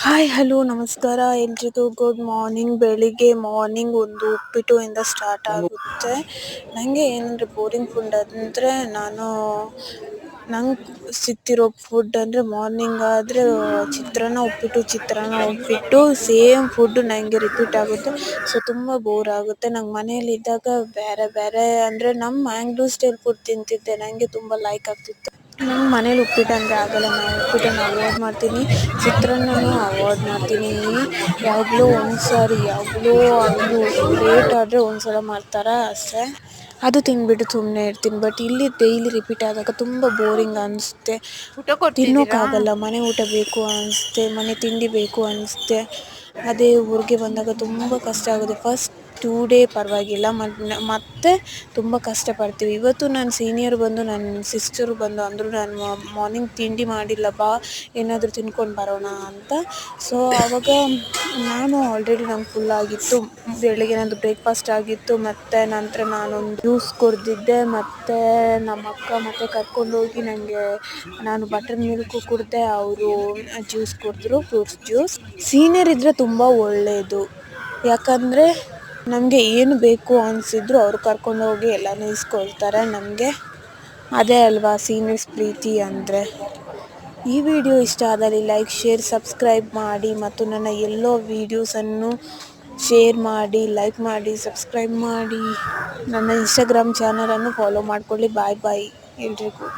Hi hello ನಮಸ್ಕಾರ ಎಲ್ರಿಗೂ good morning. ಬೆಳಿಗ್ಗೆ ಮಾರ್ನಿಂಗ್ ಒಂದು ಉಪ್ಪಿಟ್ಟು ಇಂದ ಸ್ಟಾರ್ಟ್ ಆಗುತ್ತೆ. ನನಗೆ ಏನಂದರೆ ಬೋರಿಂಗ್ ಫುಡ್ ಅಂದರೆ ನಂಗೆ ಸಿಗ್ತಿರೋ ಫುಡ್ ಅಂದರೆ ಮಾರ್ನಿಂಗ್ ಆದರೆ ಚಿತ್ರಾನ್ನ ಉಪ್ಪಿಟ್ಟು ಸೇಮ್ ಫುಡ್ ನನಗೆ ರಿಪೀಟ್ ಆಗುತ್ತೆ. ಸೊ ತುಂಬ ಬೋರ್ ಆಗುತ್ತೆ. ನಂಗೆ ಮನೇಲಿದ್ದಾಗ ಬೇರೆ ಬೇರೆ ಅಂದರೆ ನಮ್ಮ ಮ್ಯಾಂಗ್ಳೂರ್ ಸ್ಟೈಲ್ ಫುಡ್ ತಿಂತಿದ್ದೆ, ನನಗೆ ತುಂಬ ಲೈಕ್ ಆಗ್ತಿತ್ತು. ನಂಗೆ ಮನೇಲಿ ಉಪ್ಪಿಟ್ಟು ಅಂದರೆ ಆಗೋಲ್ಲ, ನಾನು ಉಪ್ಪಿಟ್ಟನ್ನು ಅವಾಯ್ಡ್ ಮಾಡ್ತೀನಿ, ಚಿತ್ರಾನ್ನನೂ ಅವಾಯ್ಡ್ ಮಾಡ್ತೀನಿ. ಯಾವಾಗಲೋ ಒಂದು ಸಾರಿ ಅದು ಲೇಟ್ ಆದರೆ ಒಂದು ಸಲ ಮಾಡ್ತಾರೆ ಅಷ್ಟೇ, ಅದು ತಿಂದ್ಬಿಟ್ಟು ಸುಮ್ಮನೆ ಇರ್ತೀನಿ. ಬಟ್ ಇಲ್ಲಿ ಡೈಲಿ ರಿಪೀಟ್ ಆದಾಗ ತುಂಬ ಬೋರಿಂಗ್ ಅನಿಸುತ್ತೆ, ತಿನ್ನೋಕ್ಕಾಗಲ್ಲ. ಮನೆ ಊಟ ಬೇಕು ಅನಿಸುತ್ತೆ, ಮನೆ ತಿಂಡಿ ಬೇಕು ಅನಿಸುತ್ತೆ. ಅದೇ ಊರಿಗೆ ಬಂದಾಗ ತುಂಬ ಕಷ್ಟ ಆಗುತ್ತೆ. ಫಸ್ಟ್ 2 ಡೇ ಪರವಾಗಿಲ್ಲ, ಮತ್ತೆ ತುಂಬ ಕಷ್ಟಪಡ್ತೀವಿ. ಇವತ್ತು ನನ್ನ ಸೀನಿಯರ್ ಬಂದು ನನ್ನ ಸಿಸ್ಟರು ಬಂದು ಅಂದರು, ನಾನು ಮಾರ್ನಿಂಗ್ ತಿಂಡಿ ಮಾಡಿಲ್ಲ, ಬಾ ಏನಾದರೂ ತಿನ್ಕೊಂಡು ಬರೋಣ ಅಂತ. ಸೊ ಆವಾಗ ನಾನು ಆಲ್ರೆಡಿ ನಂಗೆ ಫುಲ್ ಆಗಿತ್ತು, ಬೆಳಗ್ಗೆ ನಂದು ಬ್ರೇಕ್ಫಾಸ್ಟ್ ಆಗಿತ್ತು, ಮತ್ತು ನಂತರ ನಾನೊಂದು ಜ್ಯೂಸ್ ಕುಡಿದಿದ್ದೆ. ಮತ್ತು ನಮ್ಮ ಅಕ್ಕ ಮತ್ತೆ ಕರ್ಕೊಂಡೋಗಿ ನಾನು ಬಟರ್ ಮಿಲ್ಕು ಕುಡಿದೆ, ಅವರು ಜ್ಯೂಸ್ ಕುಡಿದ್ರು, ಫ್ರೂಟ್ಸ್ ಜ್ಯೂಸ್. ಸೀನಿಯರ್ ಇದ್ದರೆ ತುಂಬ ಒಳ್ಳೆಯದು, ಯಾಕಂದರೆ ನಮಗೆ ಏನು ಬೇಕು ಅನಿಸಿದ್ರು ಅವ್ರು ಕರ್ಕೊಂಡೋಗಿ ಎಲ್ಲನೂ ಇಸ್ಕೊಳ್ತಾರೆ ನಮಗೆ. ಅದೇ ಅಲ್ವಾ ಸೀನಿಯರ್ಸ್ ಪ್ರೀತಿ ಅಂದರೆ. ಈ ವಿಡಿಯೋ ಇಷ್ಟ ಆದಲ್ಲಿ ಲೈಕ್, ಶೇರ್, ಸಬ್ಸ್ಕ್ರೈಬ್ ಮಾಡಿ ಮತ್ತು ನನ್ನ ಎಲ್ಲ ವೀಡಿಯೋಸನ್ನು ಶೇರ್ ಮಾಡಿ, ಲೈಕ್ ಮಾಡಿ, ಸಬ್ಸ್ಕ್ರೈಬ್ ಮಾಡಿ. ನನ್ನ ಇನ್ಸ್ಟಾಗ್ರಾಮ್ ಚಾನಲನ್ನು ಫಾಲೋ ಮಾಡ್ಕೊಳ್ಳಿ. ಬಾಯ್ ಬಾಯ್ ಎಲ್ರಿಗೂ.